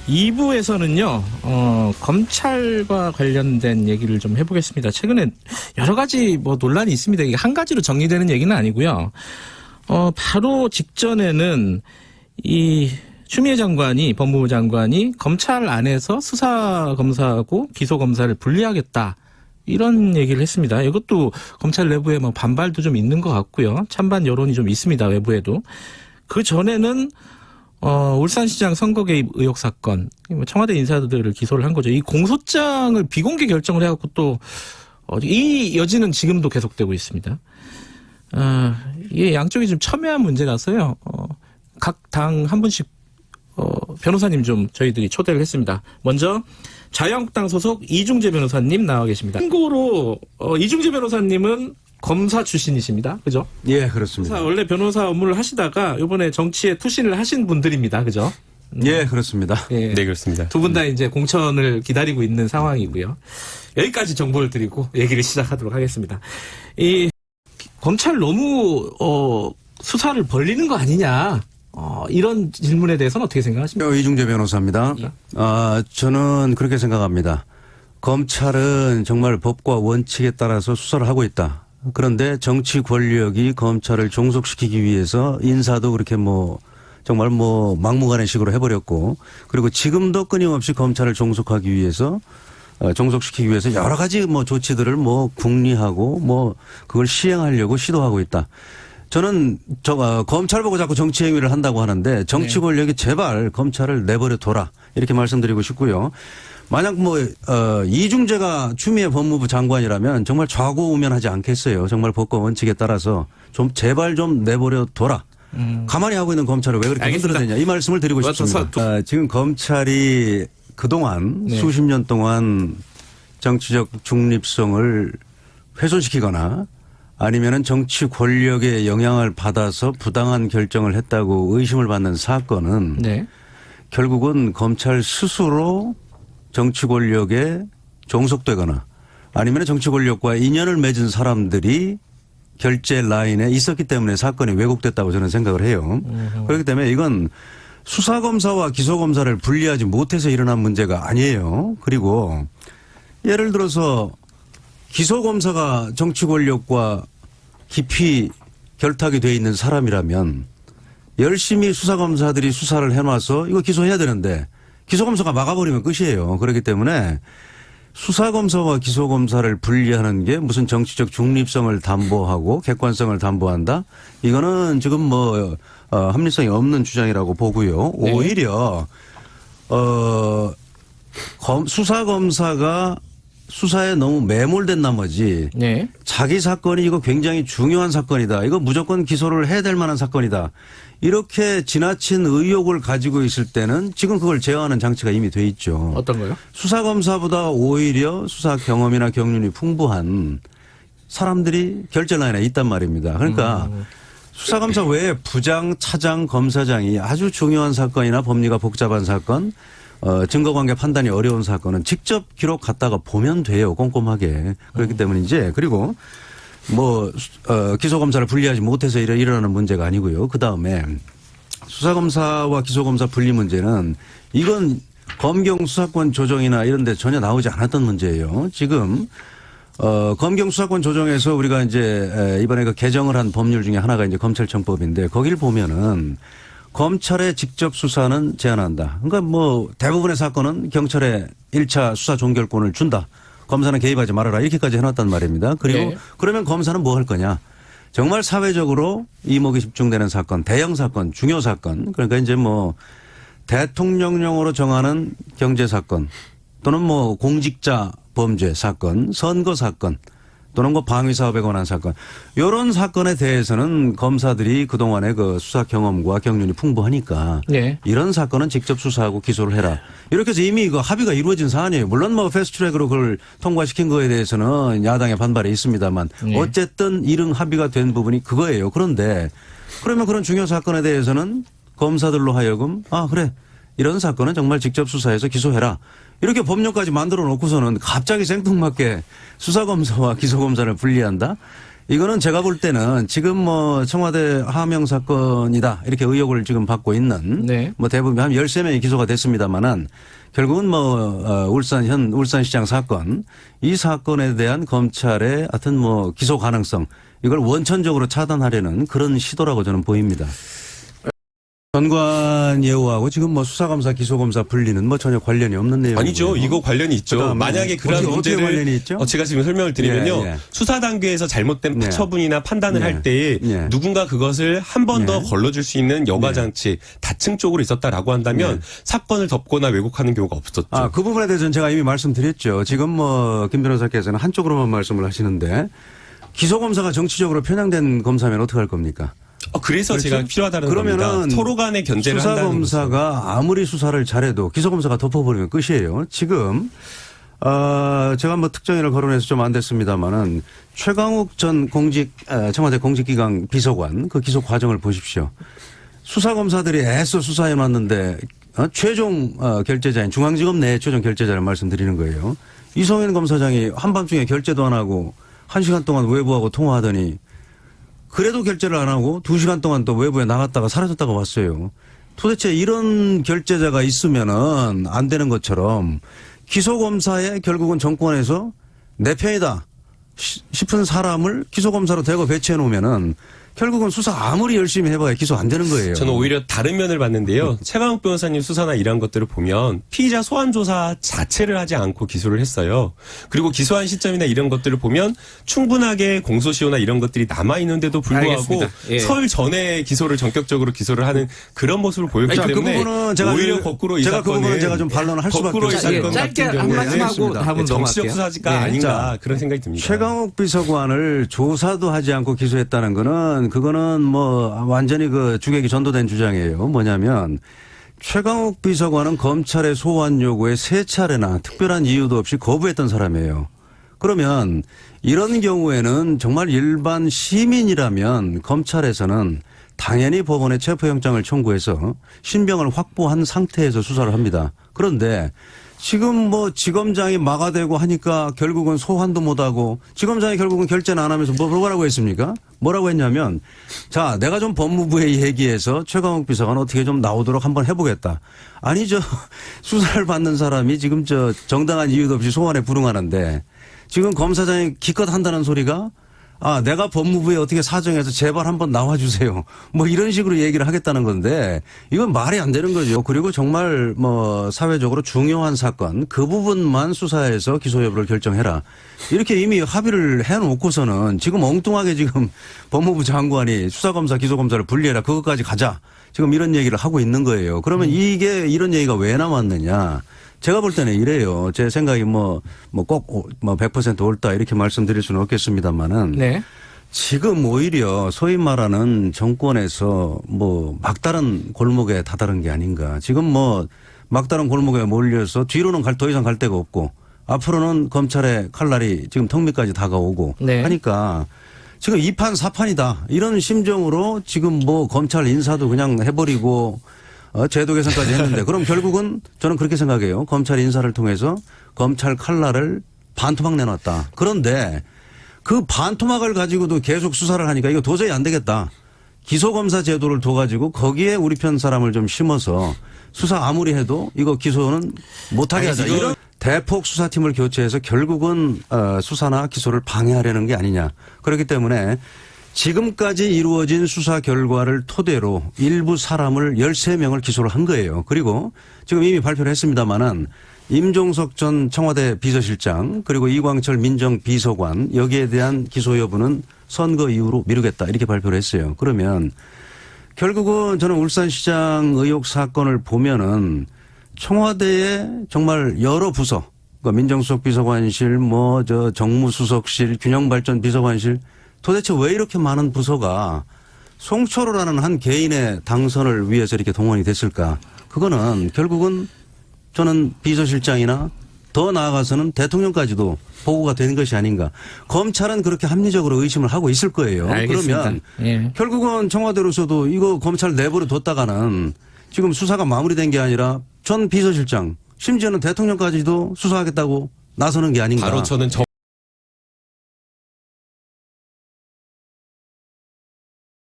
2부에서는요, 검찰과 관련된 얘기를 좀 해보겠습니다. 최근에 여러 가지 논란이 있습니다. 이게 한 가지로 정리되는 얘기는 아니고요. 바로 직전에는 이 추미애 장관이, 법무부 장관이 검찰 안에서 수사검사하고 기소검사를 분리하겠다. 이런 얘기를 했습니다. 이것도 검찰 내부에 반발도 좀 있는 것 같고요. 찬반 여론이 좀 있습니다. 외부에도. 그 전에는 울산시장 선거 개입 의혹 사건, 청와대 인사들을 기소를 한 거죠. 이 공소장을 비공개 결정을 해갖고 또 이 여지는 지금도 계속되고 있습니다. 이게 양쪽이 좀 첨예한 문제라서요. 각 당 한 분씩 변호사님 좀 저희들이 초대를 했습니다. 먼저 자유한국당 소속 이중재 변호사님 나와 계십니다. 참고로 이중재 변호사님은 검사 출신이십니다. 그죠? 예, 그렇습니다. 원래 변호사 업무를 하시다가 이번에 정치에 투신을 하신 분들입니다. 그죠? 예, 그렇습니다. 예. 네, 그렇습니다. 두 분 다 이제 공천을 기다리고 있는 상황이고요. 여기까지 정보를 드리고 얘기를 시작하도록 하겠습니다. 이 검찰 너무 수사를 벌리는 거 아니냐? 이런 질문에 대해서는 어떻게 생각하십니까? 이중재 변호사입니다. 예. 저는 그렇게 생각합니다. 검찰은 정말 법과 원칙에 따라서 수사를 하고 있다. 그런데 정치 권력이 검찰을 종속시키기 위해서 인사도 그렇게 정말 막무가내 식으로 해버렸고, 그리고 지금도 끊임없이 검찰을 종속시키기 위해서 여러 가지 조치들을 궁리하고 그걸 시행하려고 시도하고 있다. 저는 검찰 보고 자꾸 정치 행위를 한다고 하는데 정치 권력이 제발 검찰을 내버려 둬라 이렇게 말씀드리고 싶고요. 만약 이중재가 추미애 법무부 장관이라면 정말 좌고우면하지 않겠어요. 정말 법과 원칙에 따라서 좀 제발 좀 내버려 둬라. 가만히 하고 있는 검찰을 왜 그렇게 흔들어대냐 이 말씀을 드리고 싶습니다. 지금 검찰이 그동안 수십 년 동안 정치적 중립성을 훼손시키거나 아니면은 정치 권력의 영향을 받아서 부당한 결정을 했다고 의심을 받는 사건은 결국은 검찰 스스로 정치 권력에 종속되거나 아니면 정치 권력과 인연을 맺은 사람들이 결재 라인에 있었기 때문에 사건이 왜곡됐다고 저는 생각을 해요. 그렇기 때문에 이건 수사검사와 기소검사를 분리하지 못해서 일어난 문제가 아니에요. 그리고 예를 들어서 기소검사가 정치 권력과 깊이 결탁이 돼 있는 사람이라면 열심히 수사검사들이 수사를 해놔서 이거 기소해야 되는데 기소검사가 막아버리면 끝이에요. 그렇기 때문에 수사검사와 기소검사를 분리하는 게 무슨 정치적 중립성을 담보하고 객관성을 담보한다? 이거는 지금 합리성이 없는 주장이라고 보고요. 오히려 수사검사가 수사에 너무 매몰된 나머지 자기 사건이 이거 굉장히 중요한 사건이다. 이거 무조건 기소를 해야 될 만한 사건이다. 이렇게 지나친 의혹을 가지고 있을 때는 지금 그걸 제어하는 장치가 이미 돼 있죠. 어떤 거요? 수사검사보다 오히려 수사 경험이나 경륜이 풍부한 사람들이 결재 라인에 있단 말입니다. 그러니까 수사검사 외에 부장, 차장, 검사장이 아주 중요한 사건이나 법리가 복잡한 사건, 증거관계 판단이 어려운 사건은 직접 기록 갖다가 보면 돼요. 꼼꼼하게. 그렇기 때문이지. 그리고 기소검사를 분리하지 못해서 일어나는 문제가 아니고요. 그 다음에 수사검사와 기소검사 분리 문제는 이건 검경 수사권 조정이나 이런 데 전혀 나오지 않았던 문제예요. 지금 검경 수사권 조정에서 우리가 이제 이번에 개정을 한 법률 중에 하나가 이제 검찰청법인데 거기를 보면은 검찰의 직접 수사는 제한한다. 그러니까 대부분의 사건은 경찰에 1차 수사 종결권을 준다. 검사는 개입하지 말아라. 이렇게까지 해놨단 말입니다. 그리고 그러면 검사는 뭐 할 거냐. 정말 사회적으로 이목이 집중되는 사건, 대형 사건, 중요 사건. 그러니까 이제 대통령령으로 정하는 경제 사건 또는 공직자 범죄 사건, 선거 사건 또는 방위 사업에 관한 사건. 이런 사건에 대해서는 검사들이 그동안의 수사 경험과 경륜이 풍부하니까 이런 사건은 직접 수사하고 기소를 해라. 이렇게 해서 이미 합의가 이루어진 사안이에요. 물론 패스트트랙으로 그걸 통과시킨 거에 대해서는 야당의 반발이 있습니다만 어쨌든 이른 합의가 된 부분이 그거예요. 그런데 그러면 그런 중요 사건에 대해서는 검사들로 하여금 그래. 이런 사건은 정말 직접 수사해서 기소해라. 이렇게 법령까지 만들어 놓고서는 갑자기 생뚱맞게 수사검사와 기소검사를 분리한다? 이거는 제가 볼 때는 지금 뭐 청와대 하명 사건이다 이렇게 의혹을 지금 받고 있는 네. 뭐 대부분 한 13명이 기소가 됐습니다만은 결국은 뭐 울산시장 사건 이 사건에 대한 검찰의 하여튼 뭐 기소 가능성 이걸 원천적으로 차단하려는 그런 시도라고 저는 보입니다. 전관 예우하고 지금 뭐 수사검사 기소검사 분리는 뭐 전혀 관련이 없는 내용이고요. 아니죠. 이거 관련이 있죠. 그다음에 만약에 그런 어떻게 문제를 관련이 있죠? 제가 지금 설명을 드리면요. 예, 예. 수사 단계에서 잘못된 네. 처분이나 판단을 네. 할 때에 네. 누군가 그것을 한 번 더 네. 걸러줄 수 있는 여과장치, 다층 쪽으로 있었다라고 한다면 사건을 덮거나 왜곡하는 경우가 없었죠. 아, 그 부분에 대해서는 제가 이미 말씀드렸죠. 지금 뭐 김 변호사께서는 한쪽으로만 말씀을 하시는데 기소검사가 정치적으로 편향된 검사면 어떻게 할 겁니까? 그래서 그렇죠? 제가 필요하다는 그러면은 겁니다. 서로 간의 견제를 한다는 거죠. 수사검사가 아무리 수사를 잘해도 기소검사가 덮어버리면 끝이에요. 지금 제가 뭐 특정인을 거론해서 좀 안 됐습니다만은 최강욱 전 청와대 공직기강 비서관 그 기소 과정을 보십시오. 수사검사들이 애써 수사해놨는데 최종 결재자인 중앙지검 내 최종 결재자를 말씀드리는 거예요. 이성현 검사장이 한밤중에 결재도 안 하고 1시간 동안 외부하고 통화하더니 그래도 결재를 안 하고 2시간 동안 또 외부에 나갔다가 사라졌다가 왔어요. 도대체 이런 결재자가 있으면은 안 되는 것처럼 기소검사에 결국은 정권에서 내 편이다 싶은 사람을 기소검사로 대거 배치해 놓으면은 결국은 수사 아무리 열심히 해봐야 기소 안 되는 거예요. 저는 오히려 다른 면을 봤는데요. 최강욱 변호사님 수사나 이런 것들을 보면 피의자 소환 조사 자체를 하지 않고 기소를 했어요. 그리고 기소한 시점이나 이런 것들을 보면 충분하게 공소시효나 이런 것들이 남아있는데도 불구하고 알겠습니다. 예. 설 전에 전격적으로 기소를 하는 그런 모습을 보였기 그 때문에 부분은 제가 오히려 거꾸로 이 제가 그 사건은 부분은 제가 좀 반론을 할 수밖에 거꾸로 이 없어요. 사건 짧게 같은 한 말씀 하고 경우에는 다음은 정치적 넘어갈게요. 수사지가 네. 아닌가 그런 생각이 듭니다. 최강욱 비서관을 조사도 하지 않고 기소했다는 거는 그거는 뭐 완전히 그 주객이 전도된 주장이에요. 뭐냐면 최강욱 비서관은 검찰의 소환 요구에 3차례나 특별한 이유도 없이 거부했던 사람이에요. 그러면 이런 경우에는 정말 일반 시민이라면 검찰에서는 당연히 법원에 체포영장을 청구해서 신병을 확보한 상태에서 수사를 합니다. 그런데 지금 뭐 지검장이 막아대고 하니까 결국은 소환도 못하고 지검장이 결국은 결재는 안 하면서 뭐라고 했습니까? 뭐라고 했냐면 자 내가 좀 법무부에 얘기해서 최강욱 비서관 어떻게 좀 나오도록 한번 해보겠다. 아니 저 수사를 받는 사람이 지금 저 정당한 이유도 없이 소환에 불응하는데 지금 검사장이 기껏 한다는 소리가 내가 법무부에 어떻게 사정해서 제발 한번 나와주세요. 뭐 이런 식으로 얘기를 하겠다는 건데 이건 말이 안 되는 거죠. 그리고 정말 뭐 사회적으로 중요한 사건 그 부분만 수사해서 기소 여부를 결정해라. 이렇게 이미 합의를 해놓고서는 지금 엉뚱하게 지금 법무부 장관이 수사검사 기소검사를 분리해라. 그것까지 가자. 지금 이런 얘기를 하고 있는 거예요. 그러면 이게 이런 얘기가 왜 남았느냐. 제가 볼 때는 이래요. 제 생각이 꼭 100% 옳다 이렇게 말씀드릴 수는 없겠습니다만은. 네. 지금 오히려 소위 말하는 정권에서 뭐 막다른 골목에 다다른 게 아닌가. 지금 뭐 막다른 골목에 몰려서 뒤로는 더 이상 갈 데가 없고 앞으로는 검찰의 칼날이 지금 턱 밑까지 다가오고 네. 하니까 지금 2판 4판이다. 이런 심정으로 지금 뭐 검찰 인사도 그냥 해버리고 제도 개선까지 했는데 그럼 결국은 저는 그렇게 생각해요. 검찰 인사를 통해서 검찰 칼날을 반토막 내놨다. 그런데 그 반토막을 가지고도 계속 수사를 하니까 이거 도저히 안 되겠다. 기소검사 제도를 둬가지고 거기에 우리 편 사람을 좀 심어서 수사 아무리 해도 이거 기소는 못하게 하자. 이런 대폭 수사팀을 교체해서 결국은 수사나 기소를 방해하려는 게 아니냐. 그렇기 때문에 지금까지 이루어진 수사 결과를 토대로 일부 사람을 13명을 기소를 한 거예요. 그리고 지금 이미 발표를 했습니다마는 임종석 전 청와대 비서실장 그리고 이광철 민정비서관 여기에 대한 기소 여부는 선거 이후로 미루겠다 이렇게 발표를 했어요. 그러면 결국은 저는 울산시장 의혹 사건을 보면은 청와대의 정말 여러 부서 그러니까 민정수석 비서관실 정무수석실 균형발전 비서관실 도대체 왜 이렇게 많은 부서가 송철호라는 한 개인의 당선을 위해서 이렇게 동원이 됐을까? 그거는 결국은 저는 비서실장이나 더 나아가서는 대통령까지도 보고가 된 것이 아닌가. 검찰은 그렇게 합리적으로 의심을 하고 있을 거예요. 알겠습니다. 그러면 예. 결국은 청와대로서도 이거 검찰 내부로 뒀다가는 지금 수사가 마무리된 게 아니라 전 비서실장 심지어는 대통령까지도 수사하겠다고 나서는 게 아닌가. 바로 저는